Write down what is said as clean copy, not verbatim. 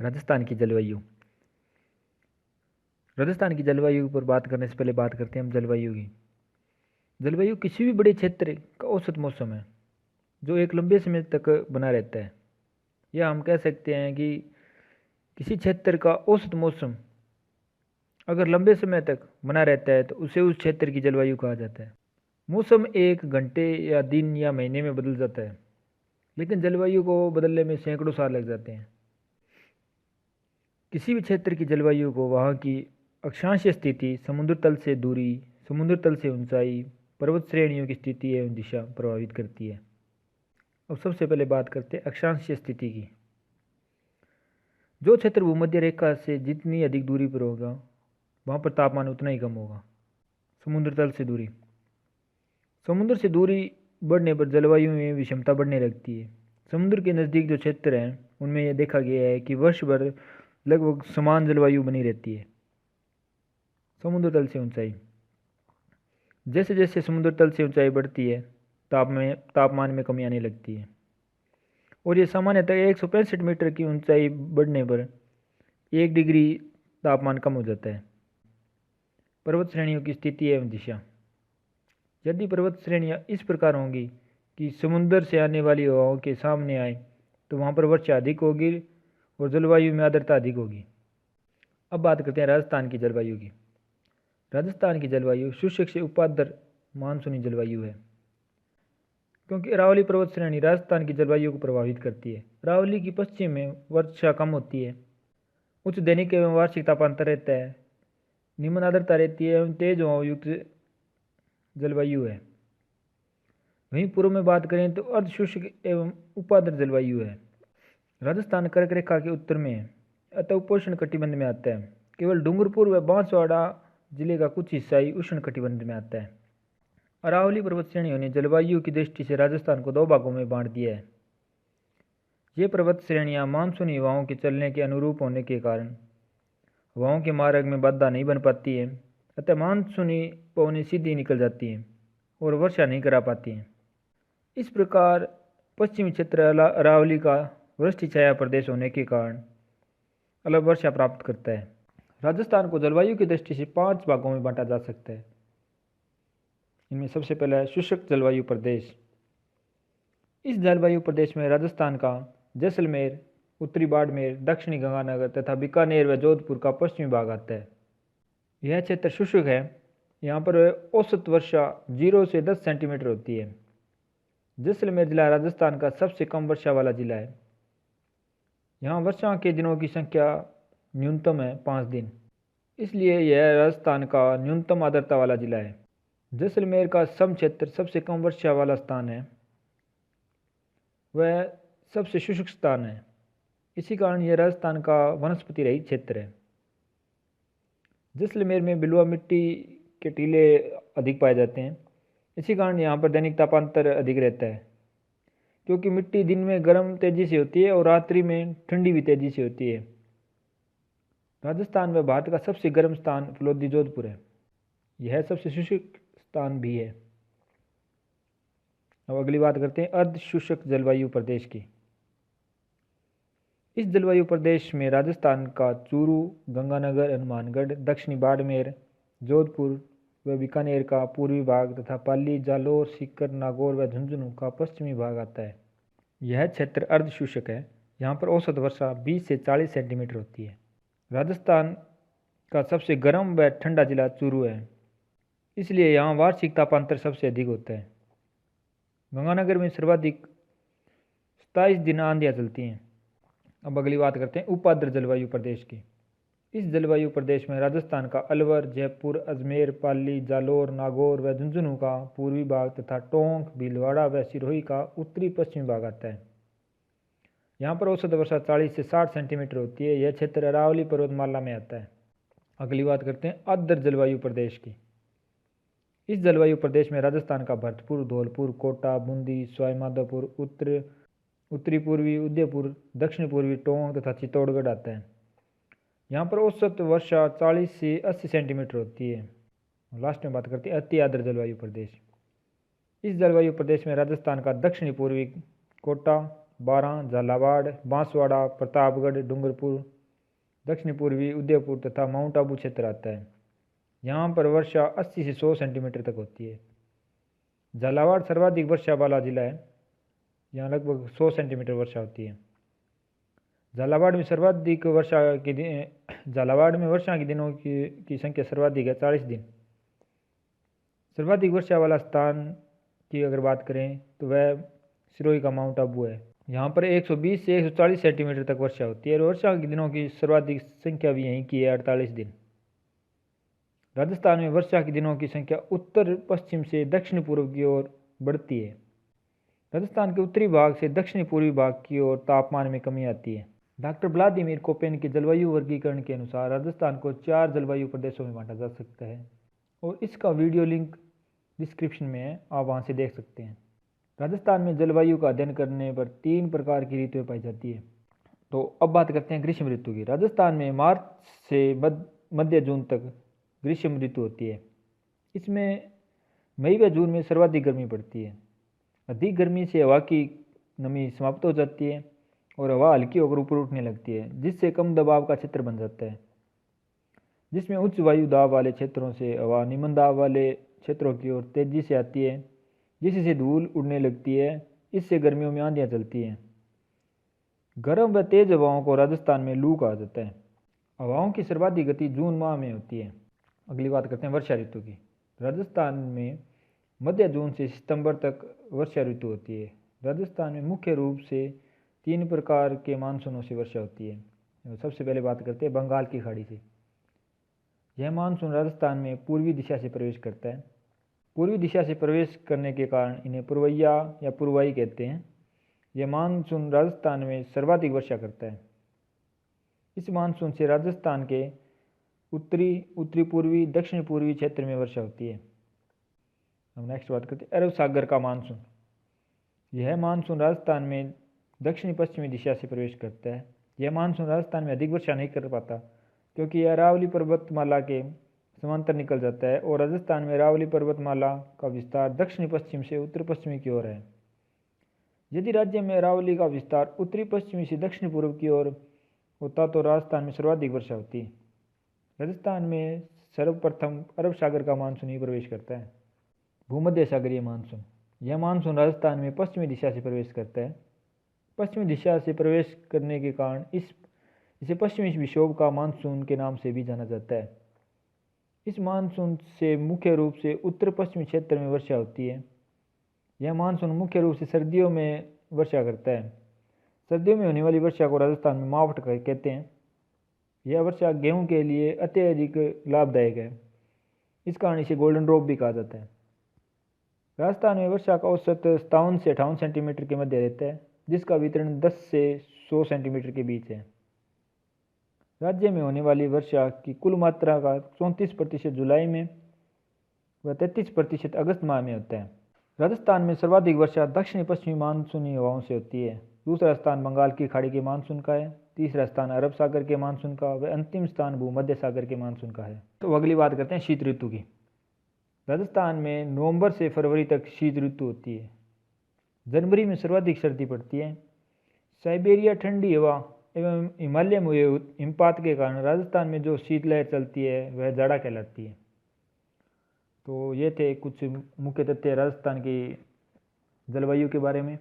राजस्थान की जलवायु। राजस्थान की जलवायु पर बात करने से पहले बात करते हैं हम जलवायु की। जलवायु किसी भी बड़े क्षेत्र का औसत मौसम है जो एक लंबे समय तक बना रहता है, या हम कह सकते हैं कि किसी क्षेत्र का औसत मौसम अगर लंबे समय तक बना रहता है तो उसे उस क्षेत्र की जलवायु कहा जाता है। मौसम एक घंटे या दिन या महीने में बदल जाता है, लेकिन जलवायु को बदलने में सैकड़ों साल लग जाते हैं। किसी भी क्षेत्र की जलवायु को वहाँ की अक्षांशीय स्थिति, समुद्र तल से दूरी, समुद्र तल से ऊंचाई, पर्वत श्रेणियों की स्थिति एवं दिशा प्रभावित करती है। अब सबसे पहले बात करते हैं अक्षांशीय स्थिति की। जो क्षेत्र भूमध्य रेखा से जितनी अधिक दूरी पर होगा वहाँ पर तापमान उतना ही कम होगा। समुद्र तल से दूरी, समुद्र से दूरी बढ़ने पर जलवायु में विषमता बढ़ने लगती है। समुद्र के नज़दीक जो क्षेत्र हैं उनमें यह देखा गया है कि वर्ष भर लगभग समान जलवायु बनी रहती है। समुद्र तल से ऊंचाई, जैसे जैसे समुद्र तल से ऊंचाई बढ़ती है तापमान में कमी आने लगती है, और ये सामान्यतः 165 मीटर की ऊंचाई बढ़ने पर 1 डिग्री तापमान कम हो जाता है। पर्वत श्रेणियों की स्थिति एवं दिशा, यदि पर्वत श्रेणियाँ इस प्रकार होंगी कि समुद्र से आने वाली हवाओं के सामने आए तो वहाँ पर वर्षा अधिक होगी और जलवायु में आर्द्रता अधिक होगी। अब बात करते हैं राजस्थान की जलवायु की। राजस्थान की जलवायु शुष्क से उपाद्र मानसूनी जलवायु है, क्योंकि अरावली पर्वत श्रेणी राजस्थान की जलवायु को प्रभावित करती है। अरावली की पश्चिम में वर्षा कम होती है, उच्च दैनिक एवं वार्षिक तापांतर रहता है, निम्न आर्द्रता रहती है एवं तेज हवाओं युक्त जलवायु है। वहीं पूर्व में बात करें तो अर्ध शुष्क एवं उपाद्र जलवायु है। राजस्थान कर्क रेखा के उत्तर में है, अतः उपोष्ण कटिबंध में आता है। केवल डूंगरपुर व बांसवाड़ा जिले का कुछ हिस्सा ही उष्ण कटिबंध में आता है। अरावली पर्वत श्रेणियों ने जलवायु की दृष्टि से राजस्थान को 2 भागों में बांट दिया है। ये पर्वत श्रेणियां मानसूनी हवाओं के चलने के अनुरूप होने के कारण हवाओं के मार्ग में बाधा नहीं बन पाती है, अतः मानसूनी पवनें सीधी निकल जाती हैं और वर्षा नहीं करा पाती हैं। इस प्रकार पश्चिमी क्षेत्र अरावली का वृष्टि छाया प्रदेश होने के कारण अलग वर्षा प्राप्त करता है। राजस्थान को जलवायु की दृष्टि से 5 भागों में बांटा जा सकता है। इनमें सबसे पहला है शुष्क जलवायु प्रदेश। इस जलवायु प्रदेश में राजस्थान का जैसलमेर, उत्तरी बाड़मेर, दक्षिणी गंगानगर तथा बीकानेर व जोधपुर का पश्चिमी भाग आता है। यह क्षेत्र शुष्क है। यहाँ पर औसत वर्षा 0 से 10 सेंटीमीटर होती है। जैसलमेर जिला राजस्थान का सबसे कम वर्षा वाला जिला है। यहाँ वर्षा के दिनों की संख्या न्यूनतम है 5 दिन, इसलिए यह राजस्थान का न्यूनतम आर्द्रता वाला जिला है। जैसलमेर का सम क्षेत्र सबसे कम वर्षा वाला स्थान है, वह सबसे शुष्क स्थान है। इसी कारण यह राजस्थान का वनस्पति रहित क्षेत्र है। जैसलमेर में बिलवा मिट्टी के टीले अधिक पाए जाते हैं। इसी कारण यहाँ पर दैनिक तापांतर अधिक रहता है, क्योंकि मिट्टी दिन में गर्म तेजी से होती है और रात्रि में ठंडी भी तेजी से होती है। राजस्थान में भारत का सबसे गर्म स्थान फलोदी जोधपुर है। यह सबसे शुष्क स्थान भी है। अब अगली बात करते हैं अर्ध शुष्क जलवायु प्रदेश की। इस जलवायु प्रदेश में राजस्थान का चूरू, गंगानगर, हनुमानगढ़, दक्षिणी बाड़मेर, जोधपुर व बीकानेर का पूर्वी भाग तथा पाली, जालोर, सीकर, नागौर व झुंझुनू का पश्चिमी भाग आता है। यह क्षेत्र अर्ध शुष्क है। यहाँ पर औसत वर्षा 20 से 40 सेंटीमीटर होती है। राजस्थान का सबसे गर्म व ठंडा जिला चूरू है, इसलिए यहाँ वार्षिक तापांतर सबसे अधिक होता है। गंगानगर में सर्वाधिक 27 दिन आंधियाँ चलती हैं। अब अगली बात करते हैं उपाद्र जलवायु प्रदेश की। इस जलवायु प्रदेश में राजस्थान का अलवर, जयपुर, अजमेर, पाली, जालोर, नागौर व झुंझुनू का पूर्वी भाग तथा टोंक, भीलवाड़ा व सिरोही का उत्तरी पश्चिमी भाग आता है। यहाँ पर औसत वर्षा 40 से 60 सेंटीमीटर होती है। यह क्षेत्र अरावली पर्वतमाला में आता है। अगली बात करते हैं आर्द्र जलवायु प्रदेश की। इस जलवायु प्रदेश में राजस्थान का भरतपुर, धौलपुर, कोटा, बूंदी, सवाईमाधोपुर, उत्तरी पूर्वी उदयपुर, दक्षिण पूर्वी टोंक तथा चित्तौड़गढ़ आता है। यहाँ पर औसत वर्षा 40 से 80 सेंटीमीटर होती है। लास्ट में बात करते हैं अति आर्द्र जलवायु प्रदेश। इस जलवायु प्रदेश में राजस्थान का दक्षिणी पूर्वी कोटा, बारां, झालावाड़, बांसवाड़ा, प्रतापगढ़, डूंगरपुर, दक्षिण पूर्वी उदयपुर तथा माउंट आबू क्षेत्र आता है। यहाँ पर वर्षा 80 से 100 सेंटीमीटर तक होती है। झालावाड़ सर्वाधिक वर्षा वाला जिला है, यहाँ लगभग 100 सेंटीमीटर वर्षा होती है। झालावाड़ में वर्षा के दिनों की संख्या सर्वाधिक है, 40 दिन। सर्वाधिक वर्षा वाला स्थान की अगर बात करें तो वह सिरोही का माउंट आबू है। यहाँ पर 120 से 140 सेंटीमीटर तक वर्षा होती है और वर्षा के दिनों की सर्वाधिक संख्या भी यहीं की है, 48 दिन। राजस्थान में वर्षा के दिनों की संख्या उत्तर पश्चिम से दक्षिण पूर्व की ओर बढ़ती है। राजस्थान के उत्तरी भाग से दक्षिण पूर्वी भाग की ओर तापमान में कमी आती है। डॉक्टर व्लादिमीर कोपेन के जलवायु वर्गीकरण के अनुसार राजस्थान को 4 जलवायु प्रदेशों में बांटा जा सकता है और इसका वीडियो लिंक डिस्क्रिप्शन में है, आप वहां से देख सकते हैं। राजस्थान में जलवायु का अध्ययन करने पर 3 प्रकार की ऋतुएं पाई जाती है। तो अब बात करते हैं ग्रीष्म ऋतु की। राजस्थान में मार्च से मध्य जून तक ग्रीष्म ऋतु होती है। इसमें मई व जून में सर्वाधिक गर्मी पड़ती है। अधिक गर्मी से हवा की नमी समाप्त हो जाती है और हवा हल्की होकर ऊपर उठने लगती है, जिससे कम दबाव का क्षेत्र बन जाता है, जिसमें उच्च वायु दाब वाले क्षेत्रों से हवा निम्न दाब वाले क्षेत्रों की ओर तेजी से आती है, जिससे धूल उड़ने लगती है। इससे गर्मियों में आंधियाँ चलती हैं। गर्म व तेज हवाओं को राजस्थान में लू कहा जाता है। हवाओं की सर्वाधिक गति जून माह में होती है। अगली बात करते हैं वर्षा ऋतु की। राजस्थान में मध्य जून से सितंबर तक वर्षा ऋतु होती है। राजस्थान में मुख्य रूप से 3 प्रकार के मानसूनों से वर्षा होती है। सबसे पहले बात करते हैं बंगाल की खाड़ी से। यह मानसून राजस्थान में पूर्वी दिशा से प्रवेश करता है। पूर्वी दिशा से प्रवेश करने के कारण इन्हें पूर्वैया या पूर्वाई कहते हैं। यह मानसून राजस्थान में सर्वाधिक वर्षा करता है। इस मानसून से राजस्थान के उत्तरी पूर्वी दक्षिण पूर्वी क्षेत्र में वर्षा होती है। हम नेक्स्ट बात करते हैं अरब सागर का मानसून। यह मानसून राजस्थान में दक्षिणी पश्चिमी दिशा से प्रवेश करता है। यह मानसून राजस्थान में अधिक वर्षा नहीं कर पाता क्योंकि यह अरावली पर्वतमाला के समांतर निकल जाता है और राजस्थान में अरावली पर्वतमाला का विस्तार दक्षिणी पश्चिम से उत्तर पश्चिमी की ओर है। यदि राज्य में अरावली का विस्तार उत्तरी पश्चिमी से दक्षिण पूर्व की ओर होता तो राजस्थान में सर्वाधिक वर्षा होती। राजस्थान में सर्वप्रथम अरब सागर का मानसून ही प्रवेश करता है। भूमध्य सागरीय मानसून। यह मानसून राजस्थान में पश्चिमी दिशा से प्रवेश करता है। पश्चिमी दिशा से प्रवेश करने के कारण इसे पश्चिमी विक्षोभ का मानसून के नाम से भी जाना जाता है। इस मानसून से मुख्य रूप से उत्तर पश्चिमी क्षेत्र में वर्षा होती है। यह मानसून मुख्य रूप से सर्दियों में वर्षा करता है। सर्दियों में होने वाली वर्षा को राजस्थान में मावठ कहते हैं। यह वर्षा गेहूं के लिए अत्यधिक लाभदायक है। इस कारण इसे गोल्डन ड्रॉप भी कहा जाता है। राजस्थान में वर्षा का औसत 57 से 58 सेंटीमीटर के मध्य रहता है, जिसका वितरण 10 से 100 सेंटीमीटर के बीच है। राज्य में होने वाली वर्षा की कुल मात्रा का 34% जुलाई में व 33% अगस्त माह में होता है। राजस्थान में सर्वाधिक वर्षा दक्षिणी पश्चिमी मानसूनी हवाओं से होती है। दूसरा स्थान बंगाल की खाड़ी के मानसून का है। तीसरा स्थान अरब सागर के मानसून का व अंतिम स्थान भूमध्य सागर के मानसून का है। तो अगली बात करते हैं शीत ऋतु की। राजस्थान में नवंबर से फरवरी तक शीत ऋतु होती है। जनवरी में सर्वाधिक सर्दी पड़ती है। साइबेरिया ठंडी हवा एवं हिमालय में हुए हिमपात के कारण राजस्थान में जो शीतलहर चलती है वह जाड़ा कहलाती है। तो ये थे कुछ मुख्य तथ्य राजस्थान की जलवायु के बारे में।